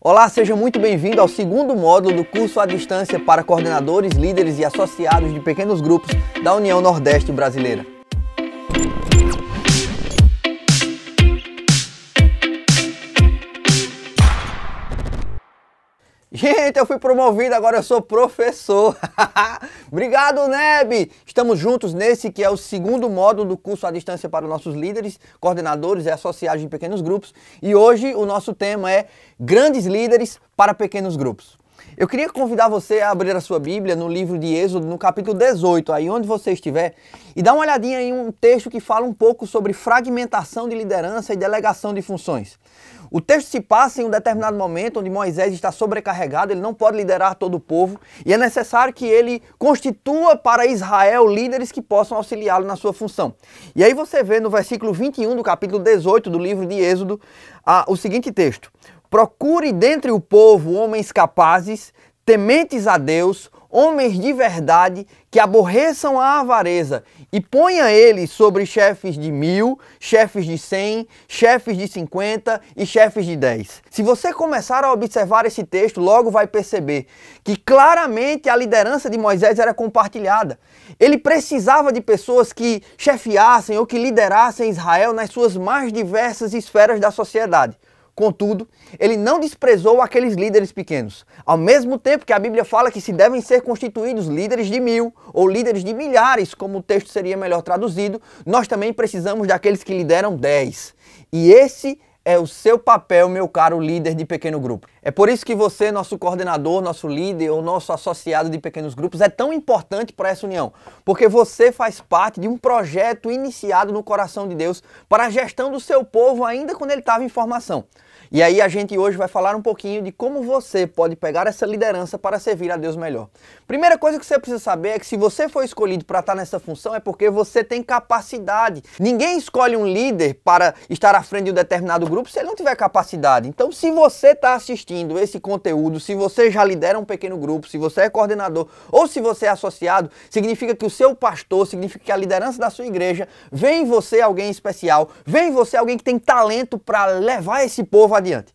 Olá, seja muito bem-vindo ao segundo módulo do curso à distância para coordenadores, líderes e associados de pequenos grupos da União Nordeste Brasileira. Gente, eu fui promovido, agora eu sou professor. Obrigado, Neb! Estamos juntos nesse que é o segundo módulo do curso à distância para nossos líderes, coordenadores e associados de pequenos grupos. E hoje o nosso tema é Grandes Líderes para Pequenos Grupos. Eu queria convidar você a abrir a sua Bíblia no livro de Êxodo, no capítulo 18, aí onde você estiver, e dar uma olhadinha em um texto que fala um pouco sobre fragmentação de liderança e delegação de funções. O texto se passa em um determinado momento onde Moisés está sobrecarregado, ele não pode liderar todo o povo e é necessário que ele constitua para Israel líderes que possam auxiliá-lo na sua função. E aí você vê no versículo 21 do capítulo 18 do livro de Êxodo o seguinte texto: procure dentre o povo homens capazes, tementes a Deus, homens de verdade, que aborreçam a avareza, e ponha eles sobre chefes de 1000, chefes de 100, chefes de 50 e chefes de 10. Se você começar a observar esse texto, logo vai perceber que claramente a liderança de Moisés era compartilhada. Ele precisava de pessoas que chefiassem ou que liderassem Israel nas suas mais diversas esferas da sociedade. Contudo, ele não desprezou aqueles líderes pequenos. Ao mesmo tempo que a Bíblia fala que se devem ser constituídos líderes de 1000 ou líderes de milhares, como o texto seria melhor traduzido, nós também precisamos daqueles que lideram 10. E esse é o seu papel, meu caro líder de pequeno grupo. É por isso que você, nosso coordenador, nosso líder ou nosso associado de pequenos grupos, é tão importante para essa união. Porque você faz parte de um projeto iniciado no coração de Deus para a gestão do seu povo ainda quando ele estava em formação. E aí a gente hoje vai falar um pouquinho de como você pode pegar essa liderança para servir a Deus melhor. Primeira coisa que você precisa saber é que se você foi escolhido para estar nessa função é porque você tem capacidade. Ninguém escolhe um líder para estar à frente de um determinado grupo se ele não tiver capacidade. Então, se você está assistindo esse conteúdo, se você já lidera um pequeno grupo, se você é coordenador ou se você é associado, significa que o seu pastor, significa que a liderança da sua igreja vê em você alguém especial, vê em você alguém que tem talento para levar esse povo adiante.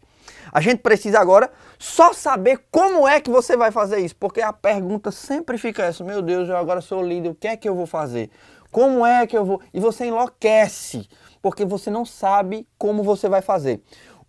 A gente precisa agora só saber como é que você vai fazer isso, porque a pergunta sempre fica essa: meu Deus, eu agora sou líder, o que é que eu vou fazer? Como é que eu vou? E você enlouquece, porque você não sabe como você vai fazer.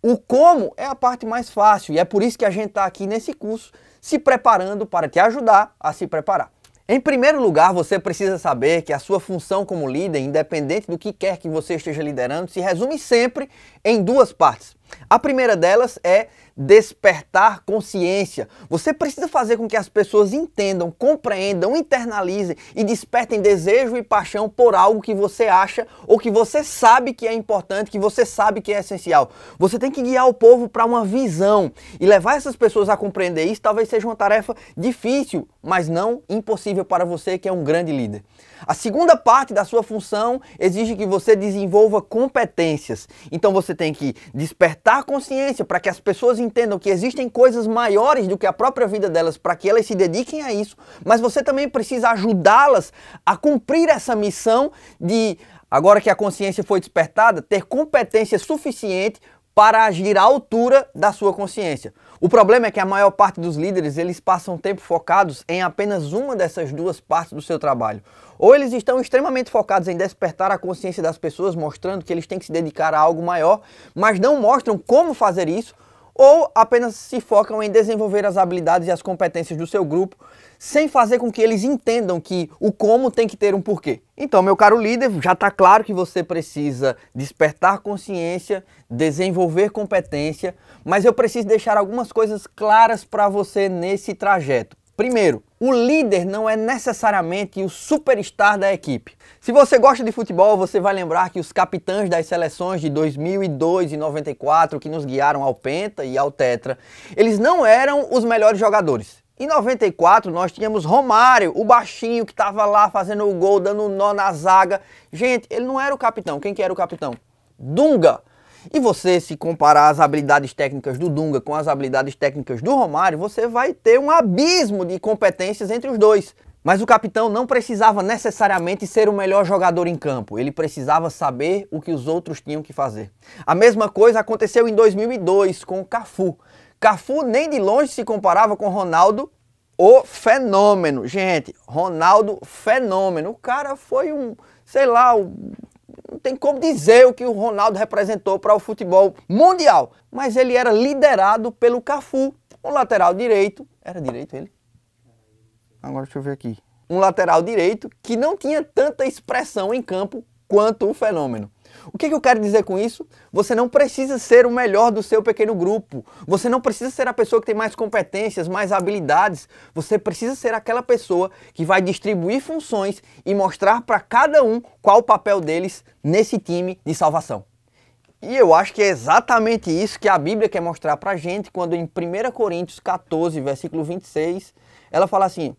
O como é a parte mais fácil e é por isso que a gente está aqui nesse curso se preparando para te ajudar a se preparar. Em primeiro lugar, você precisa saber que a sua função como líder, independente do que quer que você esteja liderando, se resume sempre em duas partes. A primeira delas é despertar consciência. Você precisa fazer com que as pessoas entendam, compreendam, internalizem e despertem desejo e paixão por algo que você acha ou que você sabe que é importante, que você sabe que é essencial. Você tem que guiar o povo para uma visão e levar essas pessoas a compreender isso. Talvez seja uma tarefa difícil, mas não impossível para você que é um grande líder. A segunda parte da sua função exige que você desenvolva competências. Então você tem que despertar consciência para que as pessoas entendam que existem coisas maiores do que a própria vida delas para que elas se dediquem a isso, mas você também precisa ajudá-las a cumprir essa missão de, agora que a consciência foi despertada, ter competência suficiente para agir à altura da sua consciência. O problema é que a maior parte dos líderes, eles passam tempo focados em apenas uma dessas duas partes do seu trabalho. Ou eles estão extremamente focados em despertar a consciência das pessoas, mostrando que eles têm que se dedicar a algo maior, mas não mostram como fazer isso, ou apenas se focam em desenvolver as habilidades e as competências do seu grupo, sem fazer com que eles entendam que o como tem que ter um porquê. Então, meu caro líder, já está claro que você precisa despertar consciência, desenvolver competência, mas eu preciso deixar algumas coisas claras para você nesse trajeto. Primeiro, o líder não é necessariamente o superstar da equipe. Se você gosta de futebol, você vai lembrar que os capitães das seleções de 2002 e 94, que nos guiaram ao Penta e ao Tetra, eles não eram os melhores jogadores. Em 94 nós tínhamos Romário, o baixinho que estava lá fazendo o gol, dando um nó na zaga. Gente, ele não era o capitão. Quem que era o capitão? Dunga. E você, se comparar as habilidades técnicas do Dunga com as habilidades técnicas do Romário, você vai ter um abismo de competências entre os dois. Mas o capitão não precisava necessariamente ser o melhor jogador em campo, ele precisava saber o que os outros tinham que fazer. A mesma coisa aconteceu em 2002 com o Cafu. Cafu nem de longe se comparava com Ronaldo, o fenômeno. Gente, Ronaldo, fenômeno. O cara foi sei lá, não tem como dizer o que o Ronaldo representou para o futebol mundial. Mas ele era liderado pelo Cafu, um lateral direito. Era direito ele? Agora deixa eu ver aqui. Um lateral direito que não tinha tanta expressão em campo quanto o fenômeno. O que eu quero dizer com isso? Você não precisa ser o melhor do seu pequeno grupo. Você não precisa ser a pessoa que tem mais competências, mais habilidades. Você precisa ser aquela pessoa que vai distribuir funções e mostrar para cada um qual o papel deles nesse time de salvação. E eu acho que é exatamente isso que a Bíblia quer mostrar para a gente quando em 1 Coríntios 14, versículo 26, ela fala assim: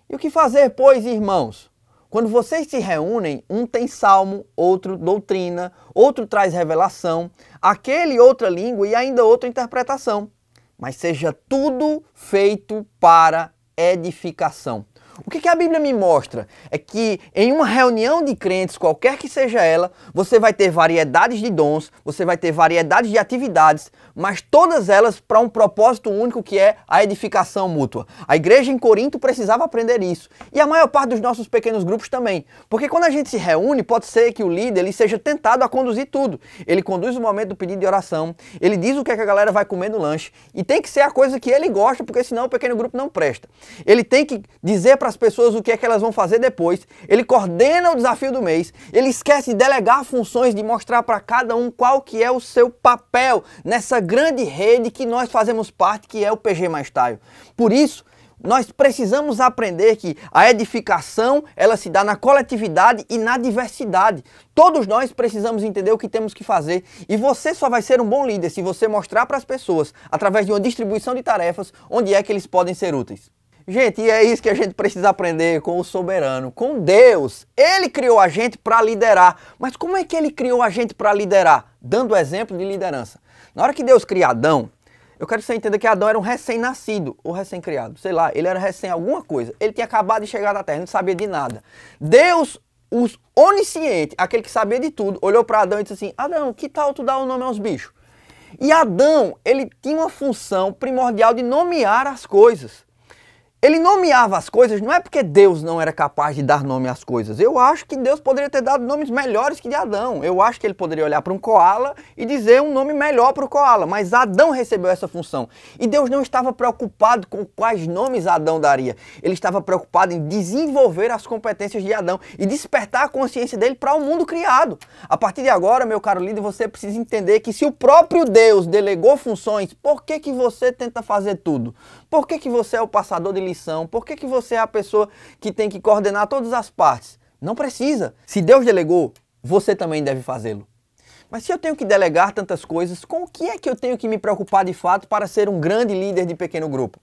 "E o que fazer, pois, irmãos? Quando vocês se reúnem, um tem salmo, outro doutrina, outro traz revelação, aquele outra língua e ainda outra interpretação. Mas seja tudo feito para edificação." O que a Bíblia me mostra é que em uma reunião de crentes, qualquer que seja ela, você vai ter variedades de dons, você vai ter variedades de atividades, mas todas elas para um propósito único, que é a edificação mútua. A igreja em Corinto precisava aprender isso. E a maior parte dos nossos pequenos grupos também. Porque quando a gente se reúne, pode ser que o líder ele seja tentado a conduzir tudo. Ele conduz o momento do pedido de oração, ele diz o que a galera vai comer no lanche, e tem que ser a coisa que ele gosta, porque senão o pequeno grupo não presta. Ele tem que dizer para as pessoas o que é que elas vão fazer depois, ele coordena o desafio do mês, ele esquece de delegar funções, de mostrar para cada um qual que é o seu papel nessa grande rede que nós fazemos parte, que é o PG Mais Taio. Por isso, nós precisamos aprender que a edificação, ela se dá na coletividade e na diversidade. Todos nós precisamos entender o que temos que fazer, e você só vai ser um bom líder se você mostrar para as pessoas, através de uma distribuição de tarefas, onde é que eles podem ser úteis. Gente, e é isso que a gente precisa aprender com o soberano, com Deus. Ele criou a gente para liderar. Mas como é que ele criou a gente para liderar? Dando exemplo de liderança. Na hora que Deus cria Adão, eu quero que você entenda que Adão era um recém-nascido, ou recém-criado, sei lá, ele era recém alguma coisa. Ele tinha acabado de chegar na terra, não sabia de nada. Deus, o onisciente, aquele que sabia de tudo, olhou para Adão e disse assim: Adão, que tal tu dar o nome aos bichos? E Adão, ele tinha uma função primordial de nomear as coisas. Ele nomeava as coisas, não é porque Deus não era capaz de dar nome às coisas. Eu acho que Deus poderia ter dado nomes melhores que de Adão. Eu acho que ele poderia olhar para um coala e dizer um nome melhor para o coala. Mas Adão recebeu essa função. E Deus não estava preocupado com quais nomes Adão daria. Ele estava preocupado em desenvolver as competências de Adão e despertar a consciência dele para o mundo criado. A partir de agora, meu caro líder, você precisa entender que se o próprio Deus delegou funções, por que você tenta fazer tudo? Por que você é o passador de lição? Por que você é a pessoa que tem que coordenar todas as partes? Não precisa. Se Deus delegou, você também deve fazê-lo. Mas se eu tenho que delegar tantas coisas, com o que é que eu tenho que me preocupar de fato para ser um grande líder de pequeno grupo?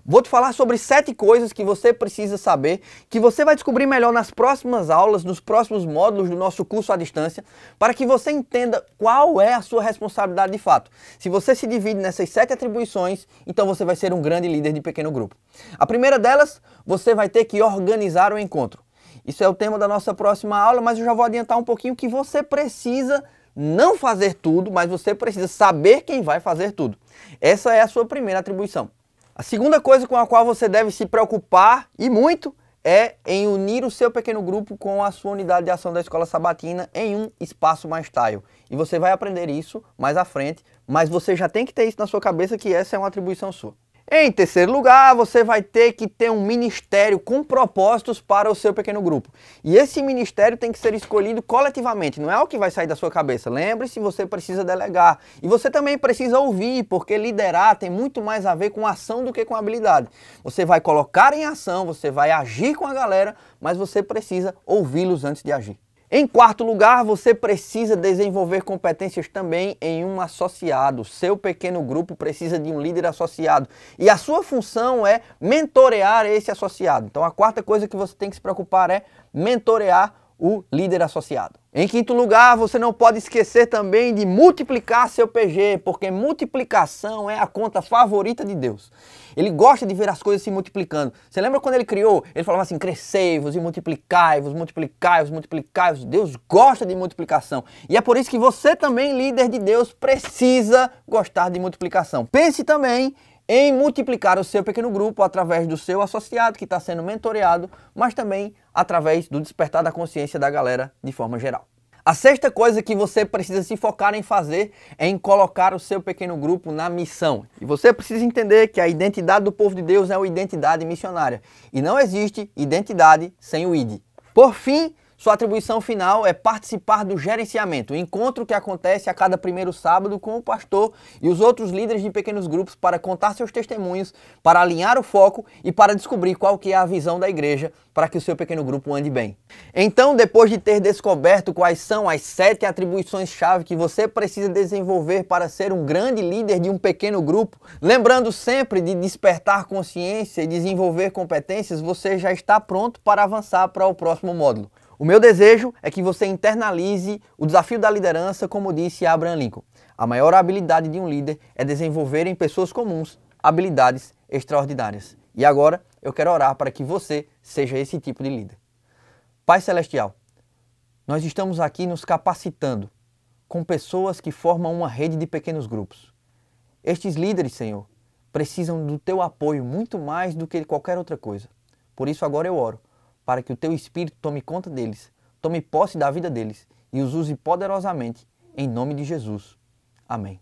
Vou te falar sobre 7 coisas que você precisa saber, que você vai descobrir melhor nas próximas aulas, nos próximos módulos do nosso curso à distância, para que você entenda qual é a sua responsabilidade de fato. Se você se divide nessas 7 atribuições, então você vai ser um grande líder de pequeno grupo. A primeira delas, você vai ter que organizar o encontro. Isso é o tema da nossa próxima aula, mas eu já vou adiantar um pouquinho que você precisa não fazer tudo, mas você precisa saber quem vai fazer tudo. Essa é a sua primeira atribuição. A segunda coisa com a qual você deve se preocupar, e muito, é em unir o seu pequeno grupo com a sua unidade de ação da Escola Sabatina em um espaço mais taio. E você vai aprender isso mais à frente, mas você já tem que ter isso na sua cabeça, que essa é uma atribuição sua. Em terceiro lugar, você vai ter que ter um ministério com propósitos para o seu pequeno grupo. E esse ministério tem que ser escolhido coletivamente, não é o que vai sair da sua cabeça. Lembre-se, você precisa delegar. E você também precisa ouvir, porque liderar tem muito mais a ver com ação do que com habilidade. Você vai colocar em ação, você vai agir com a galera, mas você precisa ouvi-los antes de agir. Em quarto lugar, você precisa desenvolver competências também em um associado. Seu pequeno grupo precisa de um líder associado. E a sua função é mentorear esse associado. Então a quarta coisa que você tem que se preocupar é mentorear o líder associado. Em quinto lugar, você não pode esquecer também de multiplicar seu PG, porque multiplicação é a conta favorita de Deus. Ele gosta de ver as coisas se multiplicando. Você lembra quando ele criou? Ele falava assim, crescei-vos e multiplicai-vos, multiplicai-vos, multiplicai-vos. Deus gosta de multiplicação. E é por isso que você também, líder de Deus, precisa gostar de multiplicação. Pense também em multiplicar o seu pequeno grupo através do seu associado que está sendo mentoreado, mas também através do despertar da consciência da galera de forma geral. A sexta coisa que você precisa se focar em fazer é em colocar o seu pequeno grupo na missão. E você precisa entender que a identidade do povo de Deus é uma identidade missionária. E não existe identidade sem o ID. Por fim, sua atribuição final é participar do gerenciamento, o encontro que acontece a cada primeiro sábado com o pastor e os outros líderes de pequenos grupos para contar seus testemunhos, para alinhar o foco e para descobrir qual que é a visão da igreja para que o seu pequeno grupo ande bem. Então, depois de ter descoberto quais são as 7 atribuições-chave que você precisa desenvolver para ser um grande líder de um pequeno grupo, lembrando sempre de despertar consciência e desenvolver competências, você já está pronto para avançar para o próximo módulo. O meu desejo é que você internalize o desafio da liderança, como disse Abraham Lincoln. A maior habilidade de um líder é desenvolver em pessoas comuns habilidades extraordinárias. E agora eu quero orar para que você seja esse tipo de líder. Pai Celestial, nós estamos aqui nos capacitando com pessoas que formam uma rede de pequenos grupos. Estes líderes, Senhor, precisam do teu apoio muito mais do que qualquer outra coisa. Por isso agora eu oro para que o teu Espírito tome conta deles, tome posse da vida deles e os use poderosamente, em nome de Jesus. Amém.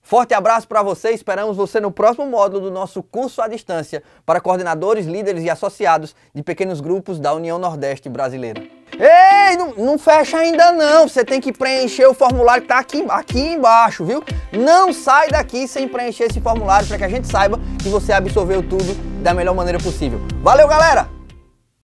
Forte abraço para você, esperamos você no próximo módulo do nosso curso à distância para coordenadores, líderes e associados de pequenos grupos da União Nordeste Brasileira. Ei, não fecha ainda não, você tem que preencher o formulário que está aqui embaixo, viu? Não sai daqui sem preencher esse formulário para que a gente saiba que você absorveu tudo da melhor maneira possível. Valeu, galera!